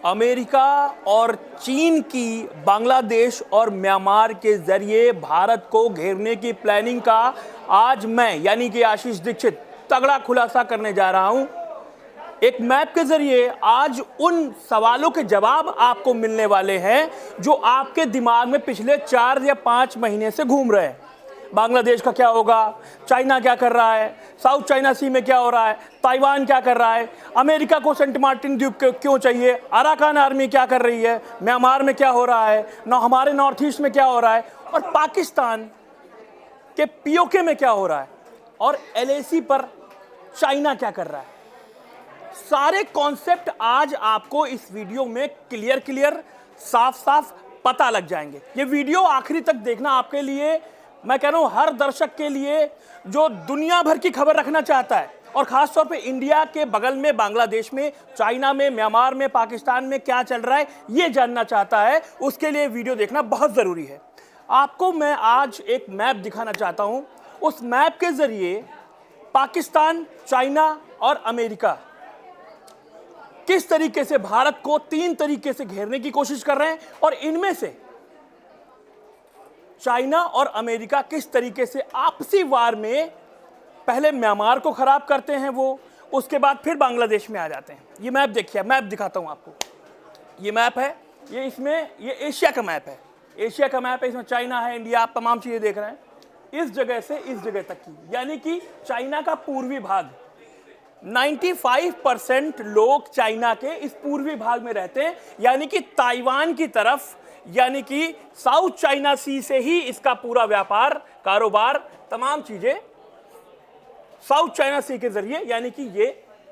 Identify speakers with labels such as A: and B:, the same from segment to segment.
A: America और चीन की बांग्लादेश और म्यांमार के जरिए भारत को घेरने की प्लानिंग का आज मैं यानी कि आशीष दीक्षित तगड़ा खुलासा करने जा रहा हूं। एक मैप के जरिए आज उन सवालों के जवाब आपको मिलने वाले हैं जो आपके दिमाग में पिछले 4 या 5 महीने से घूम रहे हैं। बांग्लादेश का क्या होगा, चाइना क्या कर रहा है, साउथ चाइना सी में क्या हो रहा है, ताइवान क्या कर रहा है, अमेरिका को सेंट मार्टिन द्वीप क्यों चाहिए, अराकान आर्मी क्या कर रही है, म्यांमार में क्या हो रहा है, हमारे नॉर्थ ईस्ट में क्या हो रहा है, और पाकिस्तान के पीओके में क्या हो रहा है, और एलएसी पर चाइना क्या कर रहा है। सारे कॉन्सेप्ट आज आपको इस वीडियो में क्लियर साफ साफ पता लग जाएंगे। ये वीडियो आखिरी तक देखना आपके लिए, मैं कह रहा हूं हर दर्शक के लिए जो दुनिया भर की खबर रखना चाहता है और खास तौर पे इंडिया के बगल में बांग्लादेश में, चाइना में, म्यांमार में, पाकिस्तान में क्या चल रहा है ये जानना चाहता है, उसके लिए वीडियो देखना बहुत जरूरी है। आपको मैं आज एक मैप दिखाना चाहता हूं। उस मैप के जरिए पाकिस्तान, चाइना और अमेरिका किस तरीके से भारत को 3 तरीके से घेरने की कोशिश कर रहे हैं, और इनमें से चाइना और अमेरिका किस तरीके से आपसी वार में पहले म्यांमार को खराब करते हैं वो, उसके बाद फिर बांग्लादेश में आ जाते हैं। ये मैप देखिए, मैप दिखाता हूं आपको। ये मैप है, ये एशिया का मैप है। एशिया का मैप है, इसमें चाइना है, इंडिया, आप तमाम चीजें देख रहे हैं। इस जगह से इस जगह तक की, यानी कि चाइना का पूर्वी भाग, 95% लोग चाइना के इस पूर्वी भाग में रहते हैं, यानी कि ताइवान की तरफ, यानी कि साउथ चाइना सी से ही इसका पूरा व्यापार, कारोबार, तमाम चीजें साउथ चाइना सी के जरिए, यानी कि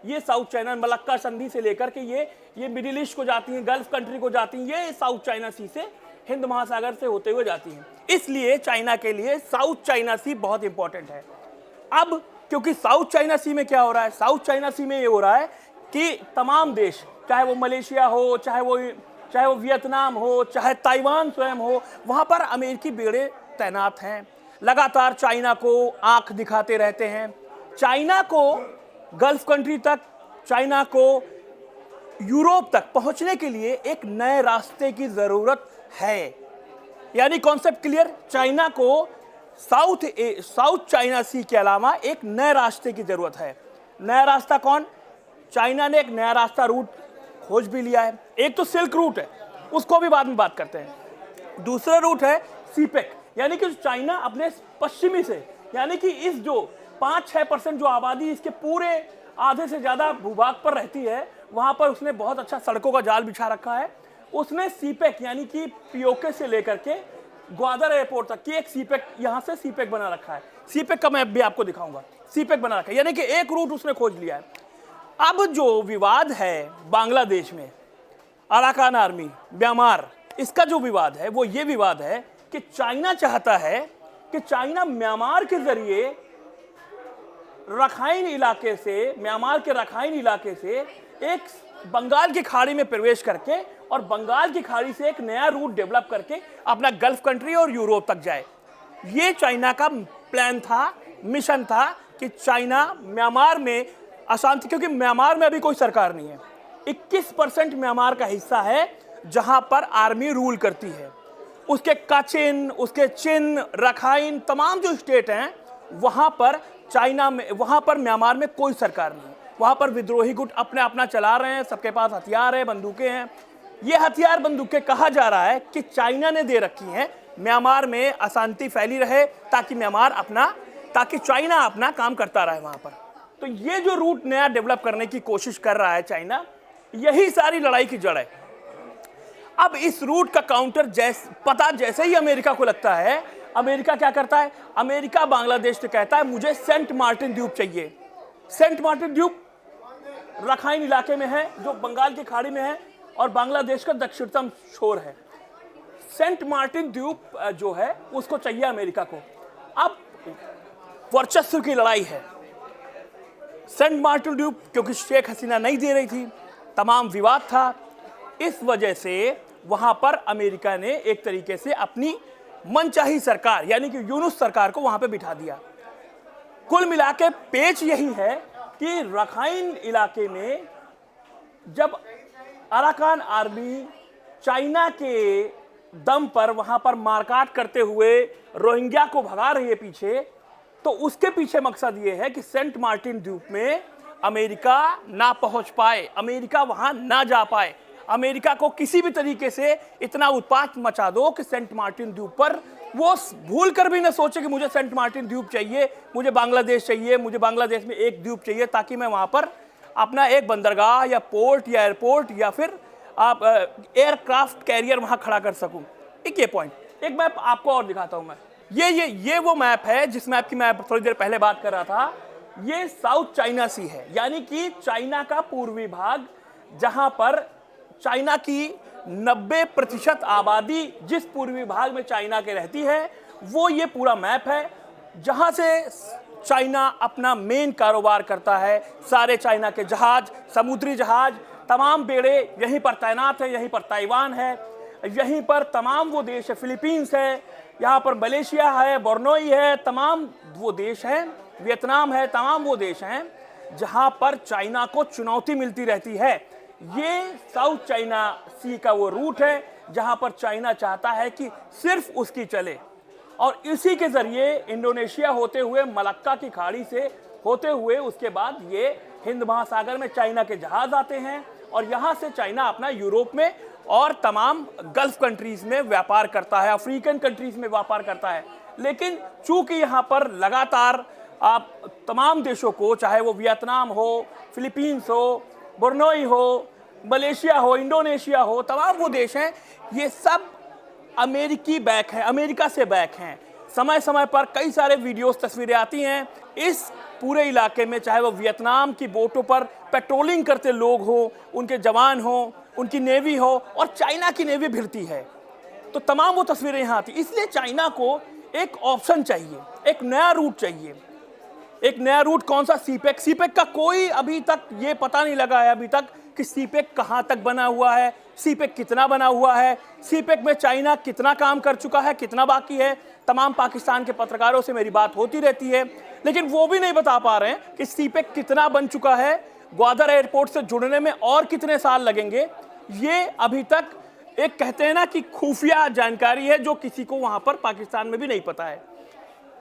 A: ये साउथ चाइना, मलक्का संधि से लेकर के ये मिडिल ईस्ट को जाती हैं, गल्फ कंट्री को जाती हैं, ये साउथ चाइना सी से, हिंद महासागर से होते हुए जाती हैं। इसलिए चाइना के लिए साउथ चाइना सी बहुत इंपॉर्टेंट है। अब क्योंकि साउथ चाइना सी में क्या हो रहा है, साउथ चाइना सी में ये हो रहा है कि तमाम देश, चाहे वो मलेशिया हो, चाहे वो वियतनाम हो, चाहे ताइवान स्वयं हो, वहां पर अमेरिकी बेड़े तैनात हैं, लगातार चाइना को आंख दिखाते रहते हैं। चाइना को गल्फ कंट्री तक, चाइना को यूरोप तक पहुंचने के लिए एक नए रास्ते की जरूरत है। यानी कॉन्सेप्ट क्लियर, चाइना को साउथ चाइना सी के अलावा एक नए रास्ते की जरूरत है। नया रास्ता कौन? चाइना ने एक नया रास्ता रूट खोज भी लिया है। एक तो सिल्क रूट है, उसको भी बाद में बात करते हैं। दूसरा रूट है सीपेक, यानी कि चाइना अपने पश्चिमी से, यानी कि इस जो 5-6% जो आबादी इसके पूरे आधे से ज्यादा भूभाग पर रहती है, वहां पर उसने बहुत अच्छा सड़कों का जाल बिछा रखा है। उसने सीपेक यानी कि पीओके से लेकर के ग्वादर एयरपोर्ट तक की एक सीपेक, यहां से सीपेक बना रखा है। सीपेक का मैप भी आपको दिखाऊंगा। सीपेक बना रखा है, यानी कि एक रूट उसने खोज लिया है। अब जो विवाद है बांग्लादेश में, अराकान आर्मी, म्यांमार, इसका जो विवाद है वो ये विवाद है कि चाइना चाहता है कि चाइना म्यांमार के जरिए रखाइन इलाके से, म्यांमार के रखाइन इलाके से एक बंगाल की खाड़ी में प्रवेश करके और बंगाल की खाड़ी से एक नया रूट डेवलप करके अपना गल्फ कंट्री और यूरोप तक जाए। ये चाइना का प्लान था, मिशन था कि चाइना म्यांमार में अशांति, क्योंकि म्यांमार में अभी कोई सरकार नहीं है, 21% म्यांमार का हिस्सा है जहां पर आर्मी रूल करती है। उसके काचिन, उसके चिन, रखाइन, तमाम जो स्टेट हैं वहां पर चाइना में, वहां पर म्यांमार में कोई सरकार नहीं है। वहां पर विद्रोही गुट अपना चला रहे हैं, सबके पास हथियार है, बंदूकें हैं। ये हथियार बंदूकें कहा जा रहा है कि चाइना ने दे रखी हैं, म्यांमार में अशांति फैली रहे ताकि चाइना अपना काम करता रहे वहां पर। तो ये जो रूट नया डेवलप करने की कोशिश कर रहा है चाइना, यही सारी लड़ाई की जड़ है। अब इस रूट का काउंटर जैसे ही अमेरिका को लगता है, अमेरिका क्या करता है? अमेरिका बांग्लादेश से कहता है मुझे सेंट मार्टिन द्वीप चाहिए। सेंट मार्टिन द्वीप रखाइन इलाके में है, जो बंगाल की खाड़ी में है और बांग्लादेश का दक्षिणतम छोर है। सेंट मार्टिन द्वीप जो है उसको चाहिए अमेरिका को। अब वर्चस्व की लड़ाई है। सेंट मार्टिन द्वीप क्योंकि शेख हसीना नहीं दे रही थी, तमाम विवाद था, इस वजह से वहां पर अमेरिका ने एक तरीके से अपनी मनचाही सरकार यानी कि यूनुस सरकार को वहां पे बिठा दिया। कुल मिला के पेच यही है कि रखाइन इलाके में जब अराकान आर्मी चाइना के दम पर वहां पर मारकाट करते हुए रोहिंग्या को भगा रही है पीछे, तो उसके पीछे मकसद ये है कि सेंट मार्टिन द्वीप में अमेरिका ना पहुंच पाए, अमेरिका वहां ना जा पाए। अमेरिका को किसी भी तरीके से इतना उत्पात मचा दो कि सेंट मार्टिन द्वीप पर वो भूल कर भी ना सोचे कि मुझे सेंट मार्टिन द्वीप चाहिए, मुझे बांग्लादेश चाहिए, मुझे बांग्लादेश में एक द्वीप चाहिए ताकि मैं वहां पर अपना एक बंदरगाह या पोर्ट या एयरपोर्ट या फिर आप एयरक्राफ्ट कैरियर वहां खड़ा कर सकूं। एक ये पॉइंट, एक मैप आपको और दिखाता हूं मैं। ये वो मैप है जिस मैप की मैं थोड़ी देर पहले बात कर रहा था। ये साउथ चाइना सी है, यानी कि चाइना का पूर्वी भाग, जहां पर चाइना की 90% आबादी जिस पूर्वी भाग में चाइना के रहती है, वो ये पूरा मैप है, जहां से चाइना अपना मेन कारोबार करता है। सारे चाइना के जहाज, समुद्री जहाज, तमाम बेड़े यहीं पर तैनात है। यहीं पर ताइवान है, यहीं पर तमाम वो देश है, फिलीपींस है, यहाँ पर मलेशिया है, बोर्नोई है, तमाम वो देश हैं, वियतनाम है, तमाम वो देश हैं जहाँ पर चाइना को चुनौती मिलती रहती है। ये साउथ चाइना सी का वो रूट है जहाँ पर चाइना चाहता है कि सिर्फ उसकी चले, और इसी के जरिए इंडोनेशिया होते हुए मलक्का की खाड़ी से होते हुए उसके बाद ये हिंद महासागर में चाइना के जहाज आते हैं, और यहाँ से चाइना अपना यूरोप में और तमाम गल्फ कंट्रीज में व्यापार करता है, अफ्रीकन कंट्रीज में व्यापार करता है। लेकिन चूंकि यहाँ पर लगातार आप तमाम देशों को, चाहे वो वियतनाम हो, फिलीपींस हो, बोर्नोई हो, मलेशिया हो, इंडोनेशिया हो, तमाम वो देश हैं, ये सब अमेरिकी बैक हैं, अमेरिका से बैक हैं। समय समय पर कई सारे वीडियोस, तस्वीरें आती हैं इस पूरे इलाके में, चाहे वो वियतनाम की बोटों पर पेट्रोलिंग करते लोग हो, उनके जवान हो, उनकी नेवी हो, और चाइना की नेवी भिड़ती है, तो तमाम वो तस्वीरें यहाँ आती। इसलिए चाइना को एक ऑप्शन चाहिए, एक नया रूट चाहिए। एक नया रूट कौन सा? सीपेक। सीपेक का कोई अभी तक ये पता नहीं लगा है अभी तक कि सीपेक कहाँ तक बना हुआ है, सीपेक कितना बना हुआ है, सीपेक में चाइना कितना काम कर चुका है, कितना बाकी है। तमाम पाकिस्तान के पत्रकारों से मेरी बात होती रहती है, लेकिन वो भी नहीं बता पा रहे हैं कि सीपेक कितना बन चुका है, ग्वादर एयरपोर्ट से जुड़ने में और कितने साल लगेंगे। ये अभी तक एक कहते हैं ना कि खुफिया जानकारी है जो किसी को वहां पर पाकिस्तान में भी नहीं पता है।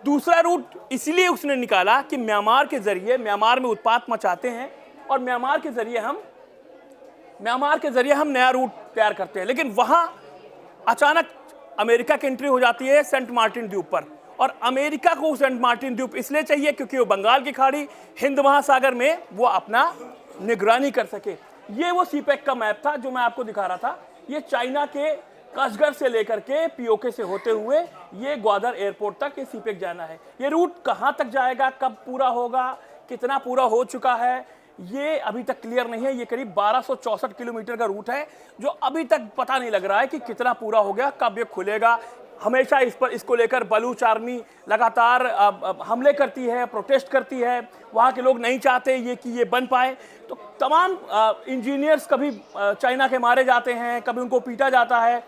A: दूसरा रूट इसलिए उसने निकाला कि म्यांमार के जरिए, म्यांमार में उत्पात मचाते हैं और म्यांमार के जरिए हम नया रूट तैयार करते हैं। लेकिन वहां अचानक अमेरिका की एंट्री हो जाती है सेंट मार्टिन द्वीप पर, और अमेरिका को सेंट मार्टिन द्वीप इसलिए चाहिए क्योंकि वो बंगाल की खाड़ी, हिंद महासागर में वो अपना निगरानी कर सके। ये वो सीपेक का मैप था जो मैं आपको दिखा रहा था। ये चाइना के कशगर से लेकर के पीओके से होते हुए ये ग्वादर एयरपोर्ट तक ये सीपेक जाना है। ये रूट कहाँ तक जाएगा, कब पूरा होगा, कितना पूरा हो चुका है, ये अभी तक क्लियर नहीं है। ये करीब 1264 किलोमीटर का रूट है जो अभी तक पता नहीं लग रहा है कि कितना पूरा हो गया, कब ये खुलेगा। हमेशा इसको लेकर बलूच आर्मी लगातार हमले करती है, प्रोटेस्ट करती है। वहाँ के लोग नहीं चाहते ये कि ये बन पाए, तो तमाम इंजीनियर्स कभी चाइना के मारे जाते हैं, कभी उनको पीटा जाता है।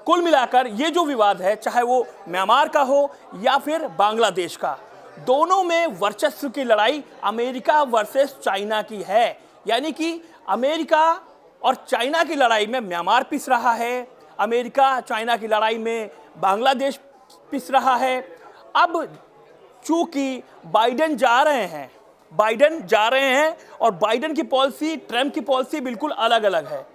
A: कुल मिलाकर ये जो विवाद है, चाहे वो म्यांमार का हो या फिर बांग्लादेश का, दोनों में वर्चस्व की लड़ाई अमेरिका वर्सेस चाइना की है। यानी कि अमेरिका और चाइना की लड़ाई में म्यांमार पिस रहा है, अमेरिका चाइना की लड़ाई में बांग्लादेश पिस रहा है। अब चूंकि बाइडेन जा रहे हैं और बाइडेन की पॉलिसी, ट्रंप की पॉलिसी बिल्कुल अलग अलग है।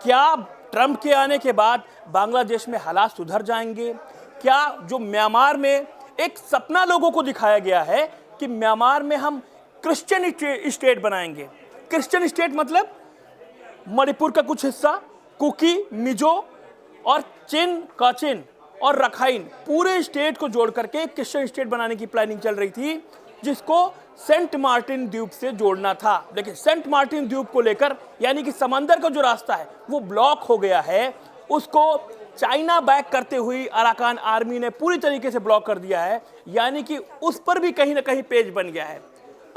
A: क्या ट्रंप के आने के बाद बांग्लादेश में हालात सुधर जाएंगे? क्या जो म्यांमार में एक सपना लोगों को दिखाया गया है कि म्यांमार में हम क्रिश्चियन स्टेट बनाएंगे। क्रिश्चियन स्टेट मतलब मणिपुर का कुछ हिस्सा, कुकी, मिजो और काचिन और रखाइन, पूरे स्टेट को जोड़ करके एक क्रिश्चियन स्टेट बनाने की प्लानिंग चल रही थी, जिसको सेंट मार्टिन द्वीप से जोड़ना था। लेकिन सेंट मार्टिन द्वीप को लेकर, यानी कि समंदर का जो रास्ता है वो ब्लॉक हो गया है। उसको चाइना बैक करते हुई अराकान आर्मी ने पूरी तरीके से ब्लॉक कर दिया है, यानी कि उस पर भी कहीं ना कहीं पेच बन गया है।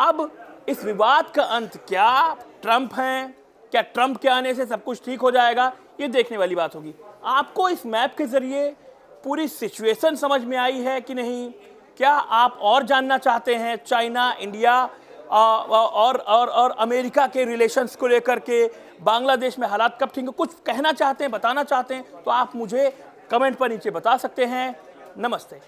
A: अब इस विवाद का अंत क्या ट्रंप हैं? क्या ट्रंप के आने से सब कुछ ठीक हो जाएगा? ये देखने वाली बात होगी। आपको इस मैप के जरिए पूरी सिचुएशन समझ में आई है कि नहीं? क्या आप और जानना चाहते हैं चाइना इंडिया और अमेरिका के रिलेशंस को लेकर के, बांग्लादेश में हालात कब ठीक हो, कुछ कहना चाहते हैं, बताना चाहते हैं तो आप मुझे कमेंट पर नीचे बता सकते हैं। नमस्ते।